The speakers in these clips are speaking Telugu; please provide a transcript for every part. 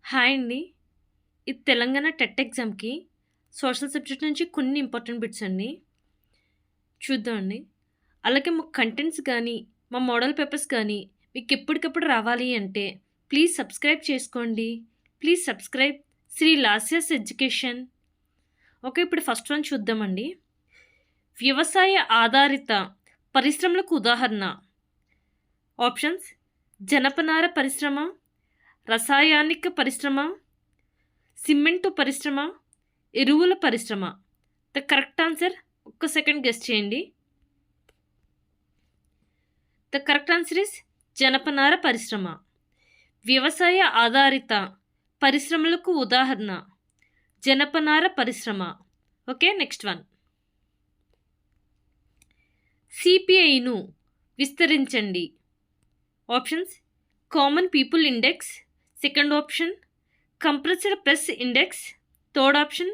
హాయ్ అండి. ఇది తెలంగాణ టెట్ ఎగ్జామ్‌కి సోషల్ సబ్జెక్ట్ నుంచి కొన్ని ఇంపార్టెంట్ బిట్స్ అండి. చూద్దామండి. అలాగే మా కంటెంట్స్ గానీ, మా మోడల్ పేపర్స్ గానీ మీకు ఎప్పటికప్పుడు రావాలి అంటే ప్లీజ్ సబ్స్క్రైబ్ చేసుకోండి. Please subscribe Sri Lasya's education. Okay. ఇప్పుడు ఫస్ట్ వన్ చూద్దామండి. వ్యవసాయ ఆధారిత పరిశ్రమలకు ఉదాహరణ. ఆప్షన్స్: జనపనార పరిశ్రమ, రసాయనిక పరిశ్రమ, సిమెంటు పరిశ్రమ, ఎరువుల పరిశ్రమ. ద కరెక్ట్ ఆన్సర్ ఒక్క సెకండ్ గెస్ చేయండి. ద కరెక్ట్ ఆన్సర్ ఇస్ జనపనార పరిశ్రమ. వ్యవసాయ ఆధారిత పరిశ్రమలకు ఉదాహరణ జనపనార పరిశ్రమ. ఓకే. Next one. సిపిఐను విస్తరించండి. Options: common people index, second option compressed price index, third option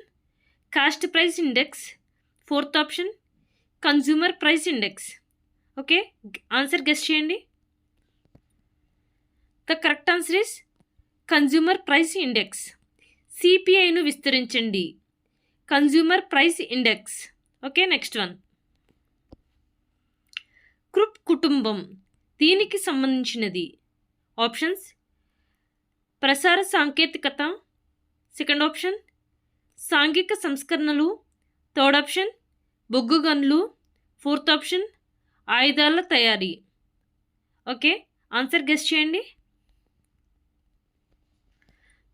cost price index, fourth option consumer price index. Okay. Answer guess చేయండి. The correct answer is consumer price index. సిపిఐను విస్తరించండి, consumer price index. Okay. Next one. Krupp కుటుంబం దీనికి సంబంధించినది. ఆప్షన్స్: ప్రసార సాంకేతికత, సెకండ్ ఆప్షన్ సాంఘిక సంస్కరణలు, థర్డ్ ఆప్షన్ బొగ్గు గన్లు, ఫోర్త్ ఆప్షన్ ఆయుధాల తయారీ. ఓకే. ఆన్సర్ గెస్ చేయండి.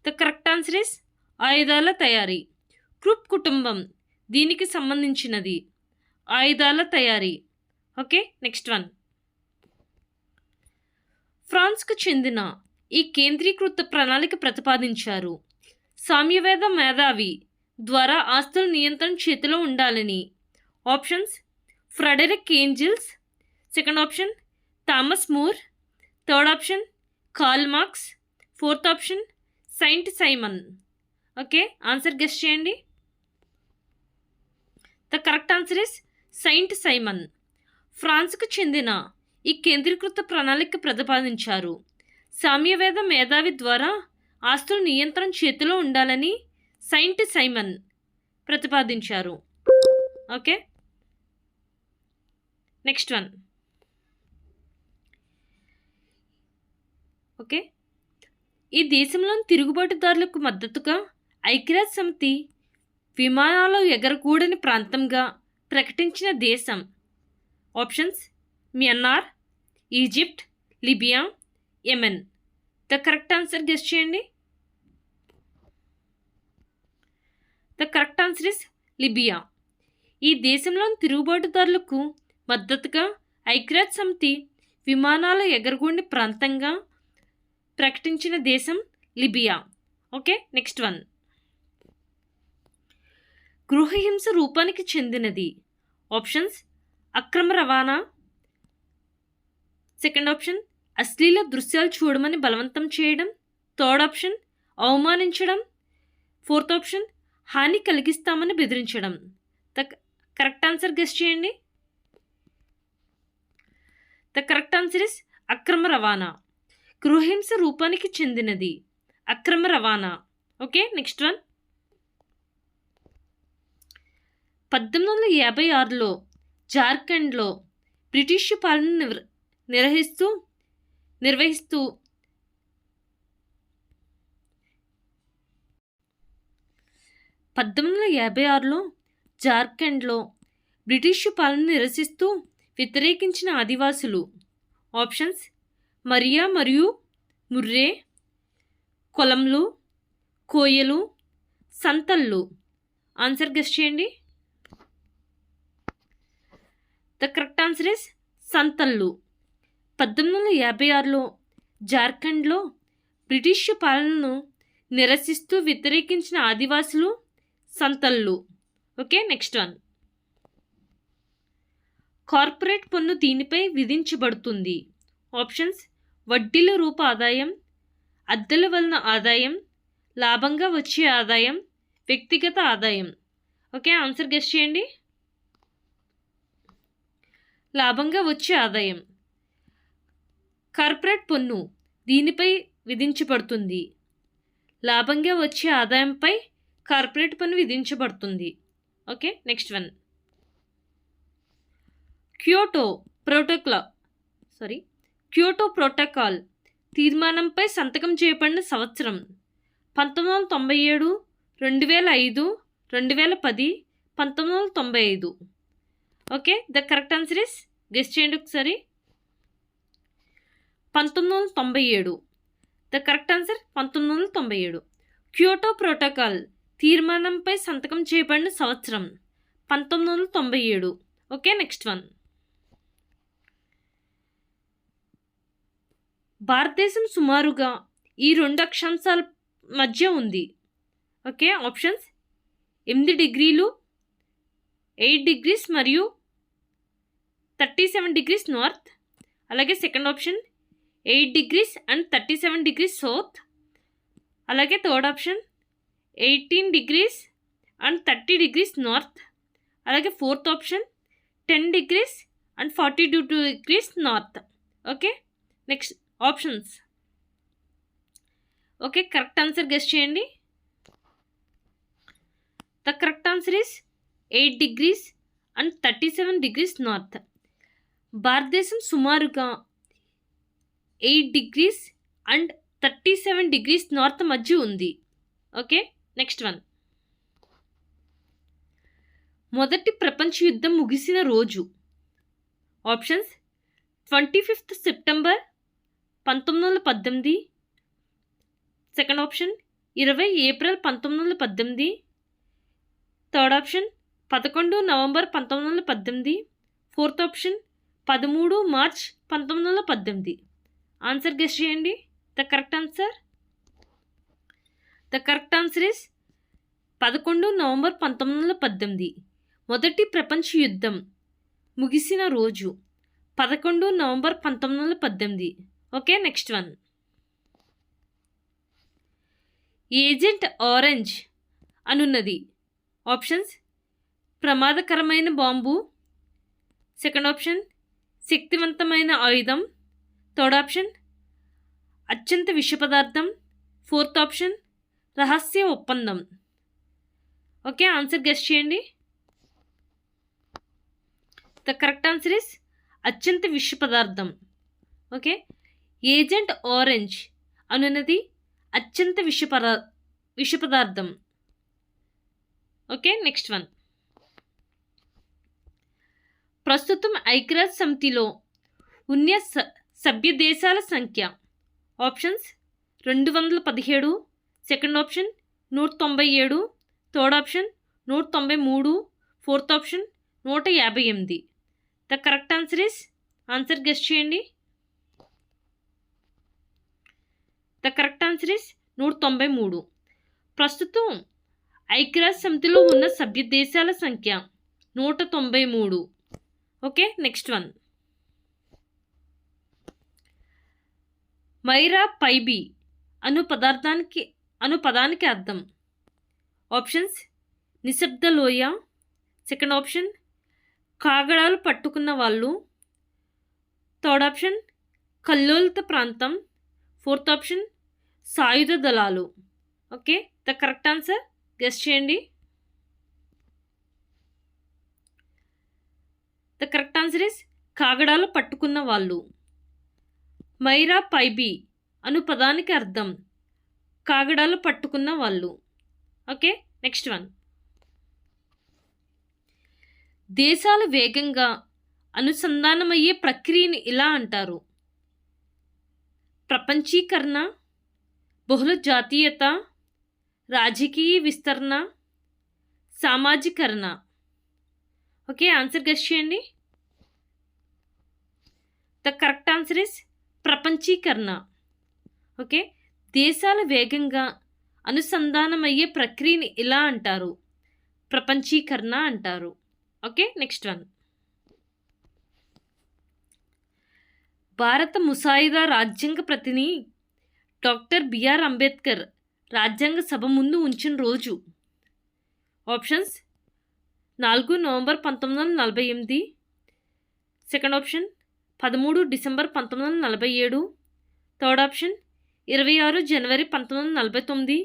ద కరెక్ట్ ఆన్సర్ ఇస్ ఆయుధాల తయారీ. క్రూప్ కుటుంబం దీనికి సంబంధించినది ఆయుధాల తయారీ. ఓకే. Next one. ఫ్రాన్స్కు చెందిన ఈ కేంద్రీకృత ప్రణాళిక ప్రతిపాదించారు. సామ్యవేద మేధావి ద్వారా ఆస్తుల నియంత్రణ చేతిలో ఉండాలని. Options: Frederick Engels, second option Thomas More, third option Karl Marx, fourth option Saint Simon. Okay. Answer guess చేయండి. The correct answer is Saint Simon. ఫ్రాన్స్కు చెందిన ఈ కేంద్రీకృత ప్రణాళిక ప్రతిపాదించారు. సామ్యవేద మేధావి ద్వారా ఆస్తుల నియంత్రణ చేతిలో ఉండాలని సెయింట్ సైమన్ ప్రతిపాదించారు. ఓకే. Next one. ఓకే. ఈ దేశంలోని తిరుగుబాటుదారులకు మద్దతుగా ఐక్యరాజ్య సమితి విమానాలు ఎగరకూడని ప్రాంతంగా ప్రకటించిన దేశం. Options: Myanmar, Egypt, Libya, Yemen. The correct answer guess చేయండి. The correct answer is Libya. ఈ దేశంలోని తిరుగుబాటుదారులకు మద్దతుగా ఐక్యరాజ్య సమితి విమానాలు ఎగరకూడని ప్రాంతంగా ప్రకటించిన దేశం లిబియా. ఓకే. Next one. గృహహింస రూపానికి చెందినది. ఆప్షన్స్: అక్రమ రవాణా, సెకండ్ ఆప్షన్ అశ్లీల దృశ్యాలు చూడమని బలవంతం చేయడం, థర్డ్ ఆప్షన్ అవమానించడం, ఫోర్త్ ఆప్షన్ హాని కలిగిస్తామని బెదిరించడం. ద కరెక్ట్ ఆన్సర్ గెస్ చేయండి. ద కరెక్ట్ ఆన్సర్ ఇస్ అక్రమ రవాణా. గృహహింస రూపానికి చెందినది అక్రమ రవాణా. ఓకే. Next one. 1856లో జార్ఖండ్లో బ్రిటిష్ పాలన నిర్వహిస్తూ 1856లో జార్ఖండ్లో బ్రిటిష్ పాలన నిరసిస్తూ వ్యతిరేకించిన ఆదివాసులు. ఆప్షన్స్: మరియా మరియు ముర్రే, కొలంలు, కోయలు, సంతళ్ళు. ఆన్సర్ గెస్ చేయండి. ద కరెక్ట్ ఆన్సర్ ఇస్ సంతళ్ళు. 1856లో జార్ఖండ్లో బ్రిటిష్ పాలనను నిరసిస్తూ వ్యతిరేకించిన ఆదివాసులు సంతళ్ళు. ఓకే. Next one. కార్పొరేట్ పన్ను దీనిపై విధించబడుతుంది. ఆప్షన్స్: వడ్డీల రూప ఆదాయం, అద్దెల వలన ఆదాయం, లాభంగా వచ్చే ఆదాయం, వ్యక్తిగత ఆదాయం. ఓకే. ఆన్సర్ గెస్ చేయండి. లాభంగా వచ్చే ఆదాయం. కార్పొరేట్ పన్ను దీనిపై విధించబడుతుంది. లాభంగా వచ్చే ఆదాయంపై కార్పొరేట్ పన్ను విధించబడుతుంది. Okay, next one. Kyoto protocol తీర్మానంపై సంతకం చేయబడిన సంవత్సరం 1997, 2005, 2010, 1995. Okay, the correct answer is, guess చేయండి ఒకసారి. 1997. The correct answer 1997. Kyoto protocol తీర్మానంపై సంతకం చేయబడిన సంవత్సరం 1997. Okay, next one. భారతదేశం సుమారుగా ఈ రెండు అక్షాంశాల మధ్య ఉంది. ఓకే, ఆప్షన్స్ 8 డిగ్రీలు, 8 degrees మరియు 37 degrees నార్త్. అలాగే second option 8 degrees and 37 degrees south. అలాగే third option 18 degrees and 30 degrees north. అలాగే fourth option 10 degrees and 42 degrees north. Okay, next options. Okay, correct answer guess చేయండి. The correct answer is 8 degrees and 37 degrees north. భారతదేశం సుమారుగా 8 degrees and 37 degrees నార్త్ మధ్య ఉంది. Okay, next one. మొదటి ప్రపంచ యుద్ధం ముగిసిన రోజు. Options 25th September 1918. Second option 20 April 1918. Third option 11 November 1918. Fourth option 13 March 1918. Answer guess చేయండి. The correct answer is 11 November 1918. మొదటి ప్రపంచ యుద్ధం ముగిసిన రోజు 11 November 1918. Okay, next one. Agent orange అనున్నది. ఆప్షన్స్ ప్రమాదకరమైన బాంబు. సెకండ్ ఆప్షన్ శక్తివంతమైన ఆయుధం. థర్డ్ ఆప్షన్ అత్యంత విష పదార్థం. ఫోర్త్ ఆప్షన్ రహస్య ఒప్పందం. ఓకే, ఆన్సర్ గెస్ చేయండి. ద కరెక్ట్ ఆన్సర్ ఇస్ అత్యంత విష పదార్థం. ఓకే, ఏజెంట్ ఆరెంజ్ అనున్నది అత్యంత విష పదార్థం. Okay, next one. ప్రస్తుతం ఐక్యరాజ్య సమితిలో ఉన్న సభ్య దేశాల సంఖ్య. Options 217. Second option 197. Third option 193. Fourth option 158. The correct answer is, answer guess చేయండి. The correct answer is 193. ప్రస్తుతం ఐక్యరాజ్య సమితిలో ఉన్న సభ్య దేశాల సంఖ్య 193. Okay, next one. Meira Paibi అను పదానికి అర్థం. ఆప్షన్స్ నిశ్శబ్ద లోయ. సెకండ్ ఆప్షన్ కాగడాలు పట్టుకున్న వాళ్ళు. థర్డ్ ఆప్షన్ కల్లోలిత ప్రాంతం. ఫోర్త్ ఆప్షన్ సాయుధ దళాలు. Okay, the correct answer guess చేయండి. ద కరెక్ట్ ఆన్సర్ ఇస్ కాగడాలు పట్టుకున్న వాళ్ళు. మైరా పైబి అను పదానికి అర్థం కాగడాలు పట్టుకున్న వాళ్ళు. Okay, next one. దేశాలు వేగంగా అనుసంధానమయ్యే ప్రక్రియని ఇలా అంటారు. ప్రపంచీకరణ, బహుళ జాతీయత, రాజకీయ విస్తరణ, సామాజీకరణ. ఓకే, ఆన్సర్ గెస్ చేయండి. ద కరెక్ట్ ఆన్సర్ ఇస్ ప్రపంచీకరణ. ఓకే, దేశాలు వేగంగా అనుసంధానమయ్యే ప్రక్రియని ఇలా అంటారు. ప్రపంచీకరణ అంటారు. Okay, next one. భారత ముసాయిదా రాజ్యాంగ ప్రతిని డాక్టర్ బిఆర్ అంబేద్కర్ రాజ్యాంగ సభ ముందు ఉంచిన రోజు. Options 4 November 1948. Second option 13 December 1947. Third option 26 జనవరి 1949.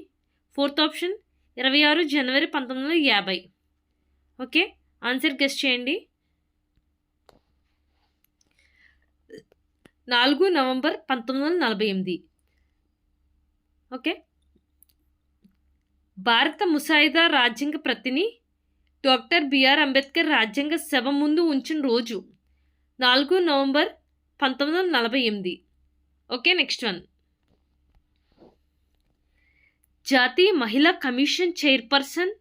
ఫోర్త్ ఆప్షన్ 26 జనవరి 1950. ఓకే, ఆన్సర్ గెస్ చేయండి. 4 నవంబర్ 1948. ఓకే. భారత ముసాయిదా రాజ్యాంగ ప్రతిని డాక్టర్ బిఆర్ అంబేద్కర్ రాజ్యాంగ సభ ముందు ఉంచిన రోజు 4 నవంబర్ 1948. Okay, next one. జాతీయ మహిళా కమిషన్ చైర్పర్సన్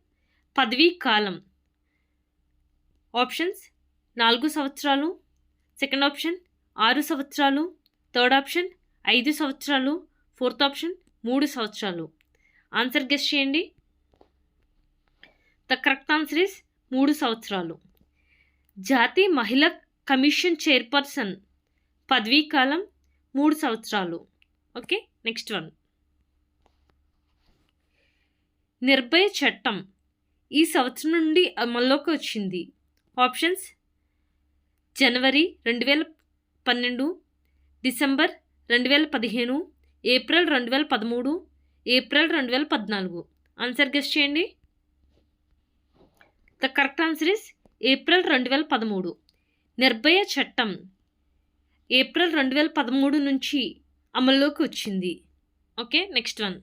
పదవీ కాలం. ఆప్షన్స్ 4 సంవత్సరాలు, సెకండ్ ఆప్షన్ 6 సంవత్సరాలు, థర్డ్ ఆప్షన్ 5 సంవత్సరాలు, ఫోర్త్ ఆప్షన్ 3 సంవత్సరాలు. ఆన్సర్ గెస్ చేయండి. ద కరెక్ట్ ఆన్సర్ ఇస్ 3 సంవత్సరాలు. జాతీయ మహిళా కమిషన్ చైర్పర్సన్ పదవీ కాలం 3 సంవత్సరాలు. Okay, next one. నిర్భయ చట్టం ఈ సంవత్సరం నుండి అమల్లోకి వచ్చింది. Options January 2012, December 2015, April 2013, April 2014. Answer guess చేయండి. The correct answer is April 2013. Nirbhaya చట్టం ఏప్రిల్ 2013 నుంచి అమల్లోకి వచ్చింది. Okay, next one.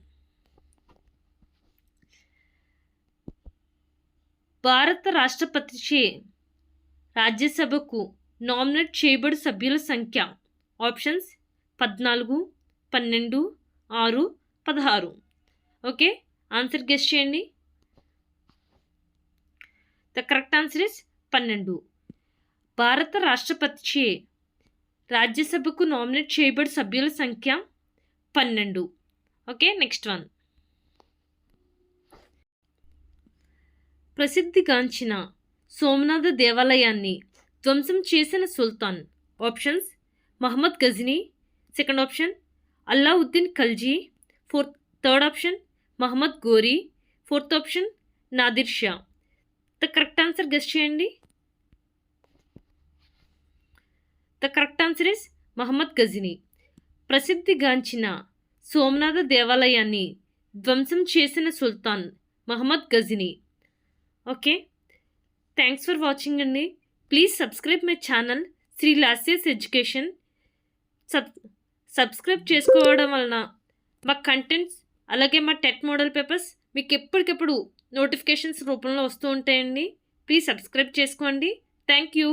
భారత రాష్ట్రపతిచే రాజ్యసభకు నామినేట్ చేయబడి సభ్యుల సంఖ్య. ఆప్షన్స్ 14, 12, 6, 16. ఓకే, ఆన్సర్ గెస్ చేయండి. The correct answer is 12. భారత రాష్ట్రపతిచే రాజ్యసభకు నామినేట్ చేయబడి సభ్యుల సంఖ్య 12. Okay, next one. ప్రసిద్ధిగాంచిన సోమనాథ దేవాలయాన్ని ధ్వంసం చేసిన సుల్తాన్. Options Mahmud Ghazni, second option Alauddin Khalji, third option Muhammad Ghori, fourth option Nadir Shah. The correct answer guess చేయండి. The correct answer is Mahmud Ghazni. ప్రసిద్ధిగాంచిన సోమనాథ దేవాలయాన్ని ధ్వంసం చేసిన సుల్తాన్ Mahmud Ghazni. Okay, thanks for watching అండి. Please subscribe my channel Sri Lasya's education. Subscribe చేసుకోవడం వలన మా కంటెంట్స్ అలాగే మా టెట్ మోడల్ పేపర్స్ మీకు ఎప్పటికెప్పుడు నోటిఫికేషన్స్ రూపంలో వస్తూ ఉంటాయండి. ప్లీజ్ సబ్స్క్రైబ్ చేసుకోండి. Thank you.